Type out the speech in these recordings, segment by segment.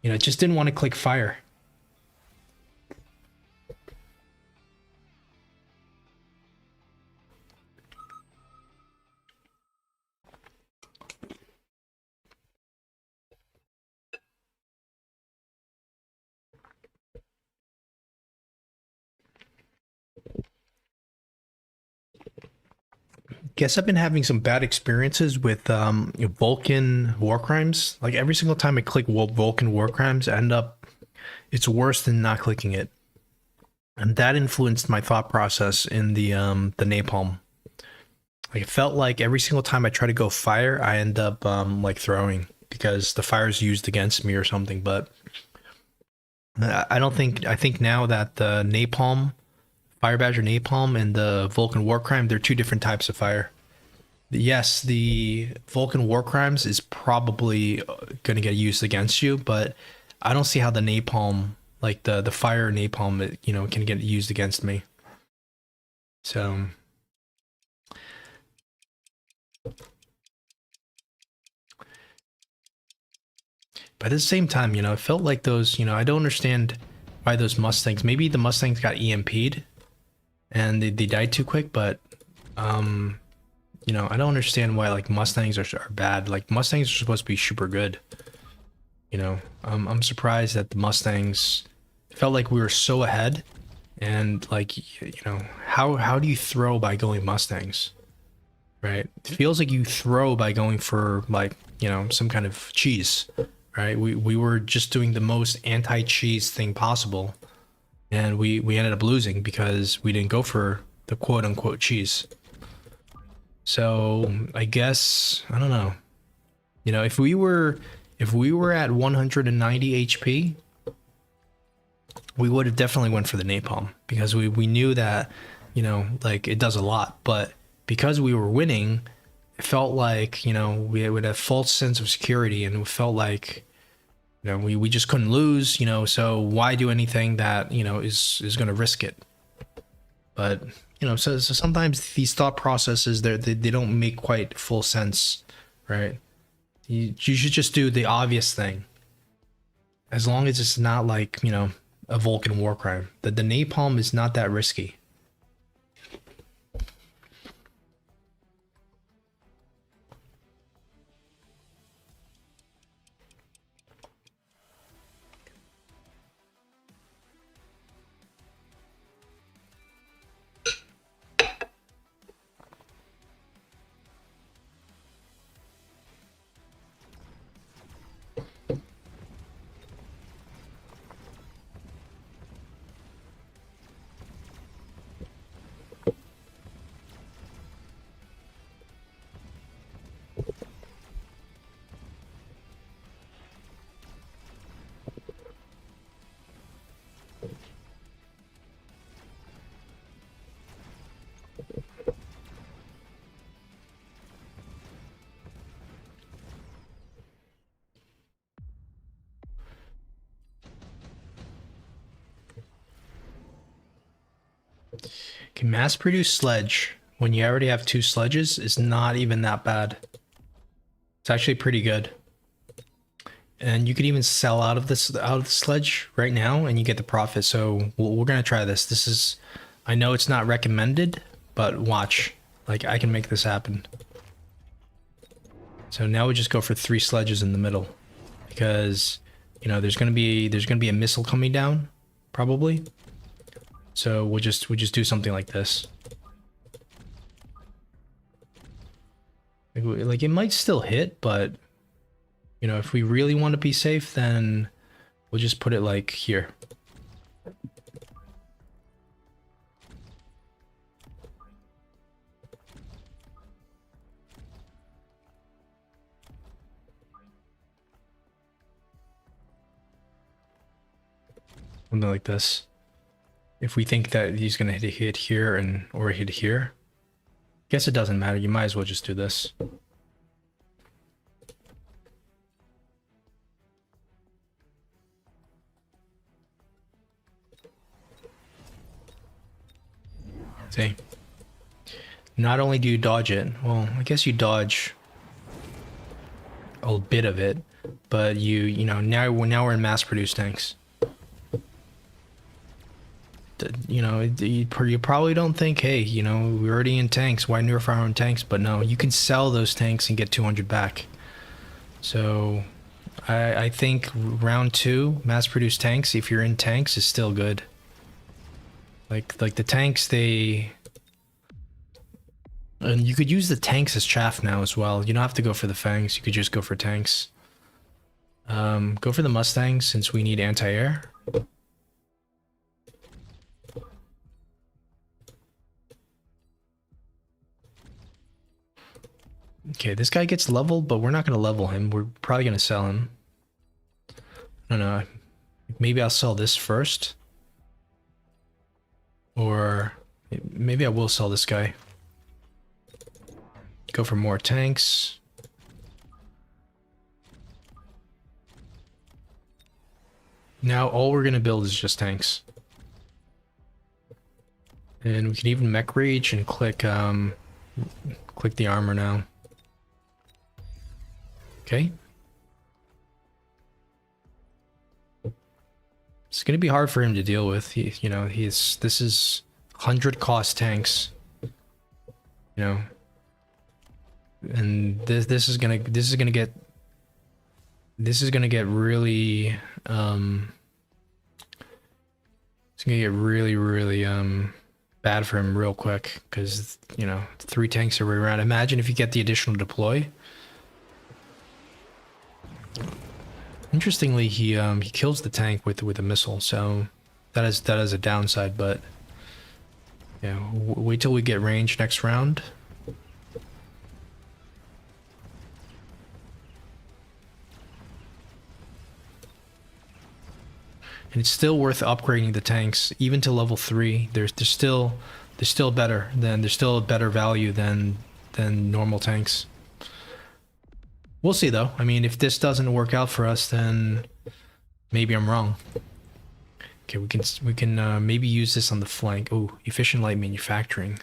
You know, just didn't want to click fire. Guess I've been having some bad experiences with Vulcan war crimes. Like every single time I click Vulcan war crimes, I end up it's worse than not clicking it, and that influenced my thought process in the napalm. Like it felt like every single time I try to go fire, I end up like throwing because the fire is used against me or something. But I don't think I think now that the napalm, fire badger napalm, and the Vulcan war crime, they're two different types of fire. Yes, the Vulcan war crimes is probably going to get used against you, but I don't see how the napalm, like the fire napalm, you know, can get used against me. So, but at the same time, you know, it felt like those, you know, I don't understand why those Mustangs. Maybe the Mustangs got EMP'd and they died too quick, but you know, I don't understand why like Mustangs are bad. Like Mustangs are supposed to be super good. You know, I'm surprised that the Mustangs felt like we were so ahead, and like you know, how do you throw by going Mustangs, right? It feels like you throw by going for like you know some kind of cheese, right? We were just doing the most anti-cheese thing possible, and we ended up losing because we didn't go for the quote unquote cheese. So I guess I don't know. You know, if we were at 190 HP, we would have definitely went for the napalm because we knew that, you know, like it does a lot. But because we were winning, it felt like, you know, we had a false sense of security and it felt like, you know, we just couldn't lose, you know, so why do anything that, you know, is going to risk it? But, you know, so sometimes these thought processes, they don't make quite full sense, right? You should just do the obvious thing. As long as it's not like, you know, a Vulcan war crime. The napalm is not that risky. Can mass produce sledge when you already have two sledges is not even that bad. It's actually pretty good. And you could even sell out of the sledge right now and you get the profit. So we're gonna try this. This is, I know it's not recommended, but watch. Like I can make this happen. So now we just go for 3 sledges in the middle because you know there's gonna be a missile coming down probably. So we'll just do something like this. Like it might still hit, but you know if we really want to be safe, then we'll just put it like here. Something like this. If we think that he's gonna hit here and or hit here, guess it doesn't matter. You might as well just do this. See? Not only do you dodge it, well, I guess you dodge a bit of it, but you know, now we're in mass-produced tanks. You know, you probably don't think, hey, you know, we're already in tanks, why nerf our own tanks? But no, you can sell those tanks and get 200 back. So I think round 2, mass-produced tanks, if you're in tanks, is still good. Like the tanks, and you could use the tanks as chaff now as well. You don't have to go for the fangs, you could just go for tanks. Go for the Mustangs since we need anti-air. Okay, this guy gets leveled, but we're not going to level him. We're probably going to sell him. I don't know. Maybe I'll sell this first. Or maybe I will sell this guy. Go for more tanks. Now all we're going to build is just tanks. And we can even mech rage and click the armor now. Okay. It's gonna be hard for him to deal with. This is 100 cost tanks. You know. And this is gonna get really it's gonna get really bad for him real quick, because you know, 3 tanks are around. Imagine if you get the additional deploy. Interestingly, he kills the tank with a missile, so that is a downside. But yeah, wait till we get range next round. And it's still worth upgrading the tanks, even to level 3. They're still better a better value than normal tanks. We'll see though. I mean, if this doesn't work out for us, then maybe I'm wrong. Okay, we can maybe use this on the flank. Oh, efficient light manufacturing.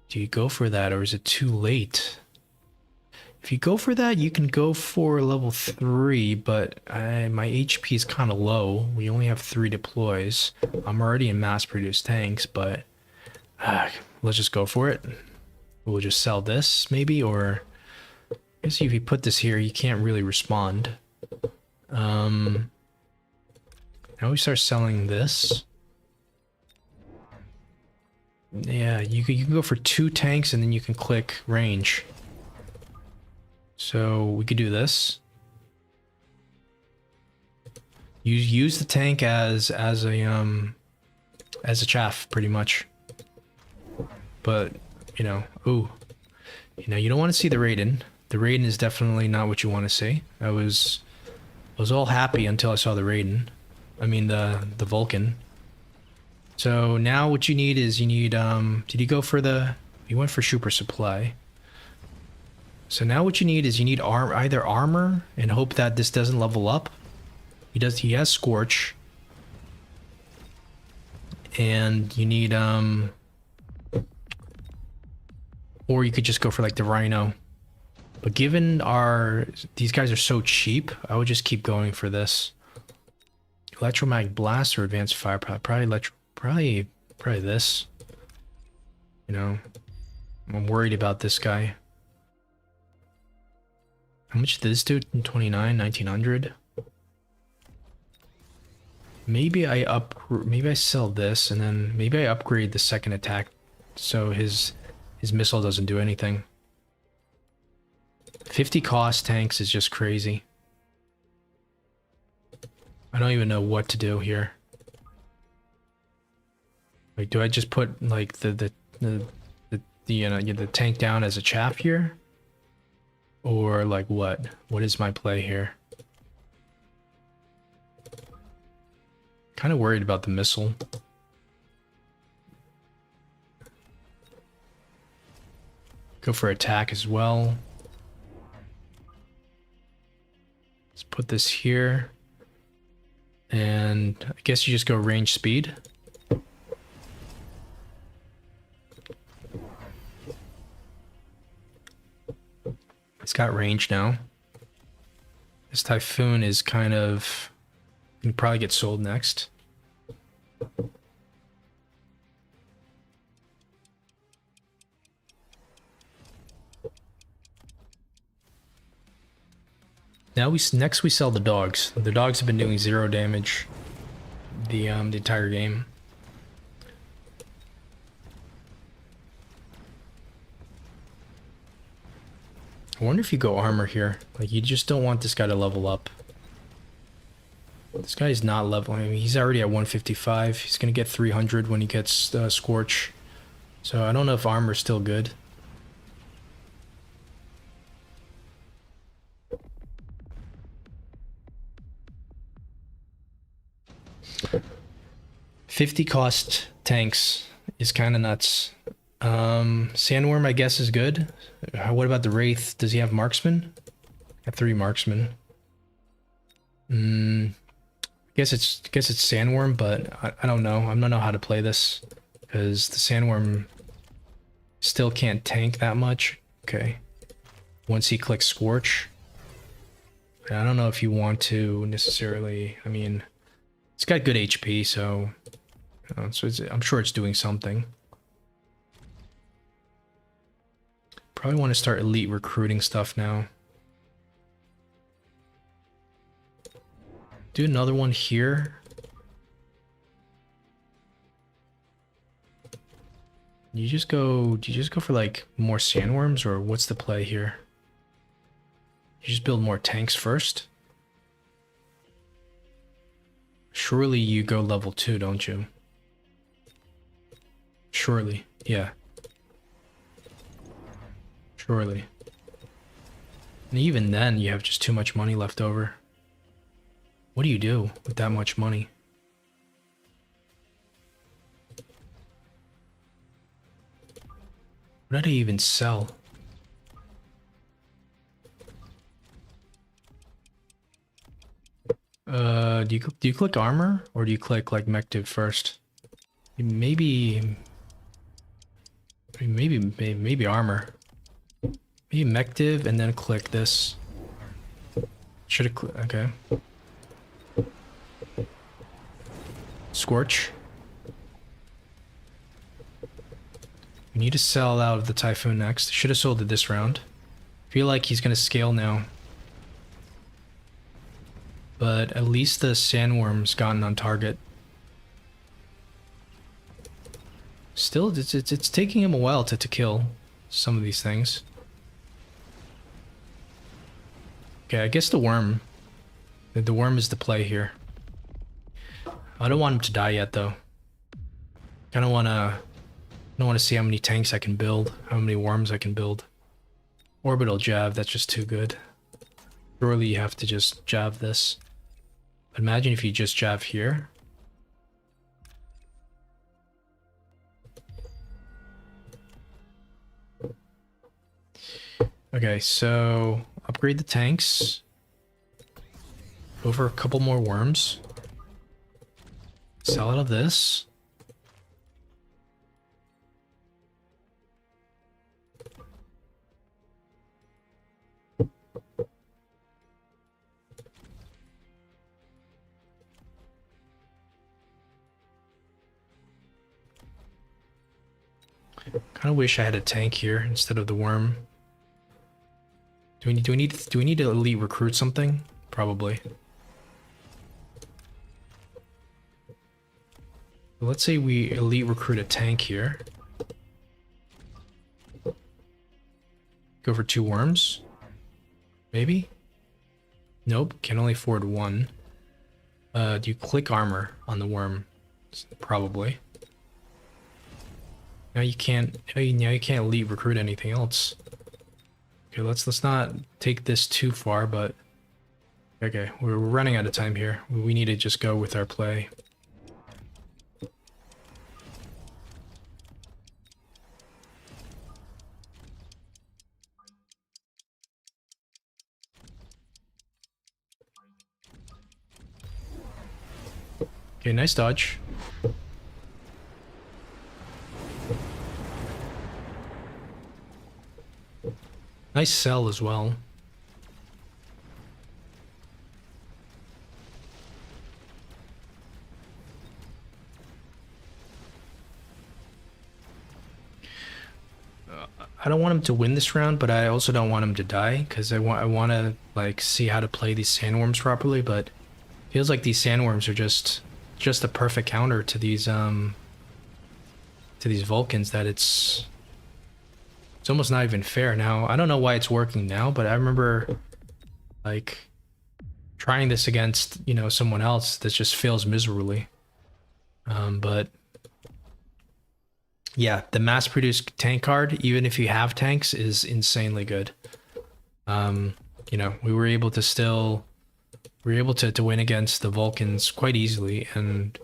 Do you go for that, or is it too late? If you go for that, you can go for level 3, but my HP is kind of low. We only have 3 deploys. I'm already in mass-produced tanks, but let's just go for it. We'll just sell this, maybe, or I guess if you put this here, you can't really respond. Now we start selling this. Yeah, you can go for 2 tanks, and then you can click range. So we could do this. Use the tank as a chaff, pretty much. But you know, you don't want to see the Raiden. The Raiden is definitely not what you want to see. I was all happy until I saw the Raiden. I mean the Vulcan. So now what you need is did you go for you went for super supply. So now what you need is either armor and hope that this doesn't level up. He has Scorch. And you need or you could just go for like the Rhino. But given these guys are so cheap, I would just keep going for this. Electromag Blast or Advanced Firepower. Probably this. You know, I'm worried about this guy. How much did this do? 29, 1900. Maybe I sell this, and then maybe I upgrade the second attack so his missile doesn't do anything. 50 cost tanks is just crazy. I don't even know what to do here. Like, do I just put like the tank down as a chaff here? Or like what? What is my play here? Kind of worried about the missile. Go for attack as well. Let's put this here. And I guess you just go range speed. It's got range now. This Typhoon is kind of... Can probably get sold next. Now next we sell the dogs. The dogs have been doing 0 damage the entire game. I wonder if you go armor here. Like, you just don't want this guy to level up. This guy's not leveling. I mean, he's already at 155. He's gonna get 300 when he gets Scorch. So I don't know if armor's still good. $50 cost tanks is kind of nuts. Sandworm, I guess, is good. What about the Wraith? Does he have marksman? Got 3 marksmen. I guess it's Sandworm, but I don't know. I don't know how to play this because the Sandworm still can't tank that much. Okay. Once he clicks Scorch, I don't know if you want to necessarily. I mean, it's got good HP, so I'm sure it's doing something. Probably want to start elite recruiting stuff now. Do another one here. Do you just go for like more sandworms, or what's the play here? You just build more tanks first? Surely you go level 2, don't you? Surely, yeah. Surely. And even then, you have just too much money left over. What do you do with that much money? What did I even sell? Do you click armor, or do you click like mective first? Maybe armor. Maybe mective and then click this. Should have okay. Scorch. We need to sell out of the Typhoon next. Should have sold it this round. Feel like he's gonna scale now. But at least the Sandworm's gotten on target. Still, it's taking him a while to kill some of these things. Okay, I guess the worm. The worm is the play here. I don't want him to die yet, though. I don't want to see how many tanks I can build, how many worms I can build. Orbital jab, that's just too good. Surely you have to just jab this. But imagine if you just jab here. Okay, so upgrade the tanks. Go for a couple more worms. Sell out of this. Kind of wish I had a tank here instead of the worm. Do we need to elite recruit something? Probably. Let's say we elite recruit a tank here. Go for 2 worms. Maybe? Nope, can only afford 1. Do you click armor on the worm? Probably. Now you can't elite recruit anything else. Okay, let's not take this too far, but okay, we're running out of time here. We need to just go with our play. Okay, nice dodge. Nice sell as well. I don't want him to win this round, but I also don't want him to die because I want to like see how to play these sandworms properly. But feels like these sandworms are just a perfect counter to these Vulcans that it's almost not even fair. Now I don't know why it's working now, but I remember like trying this against someone else that just fails miserably. But yeah, the mass-produced tank card, even if you have tanks, is insanely good. We were able to to win against the Vulcans quite easily, and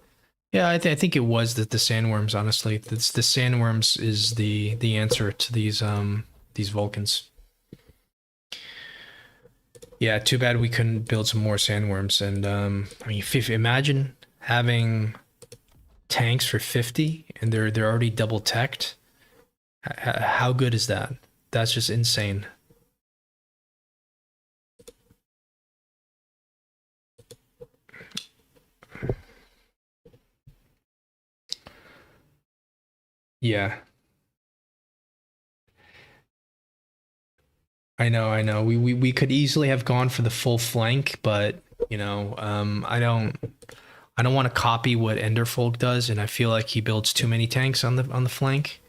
yeah, I think it was that the sandworms. Honestly, the sandworms is the answer to these Vulcans. Yeah, too bad we couldn't build some more sandworms. And I mean, imagine having tanks for 50 and they're already double teched. How good is that? That's just insane. Yeah, I know. We could easily have gone for the full flank, but I don't want to copy what Enderfolk does, and I feel like he builds too many tanks on the flank.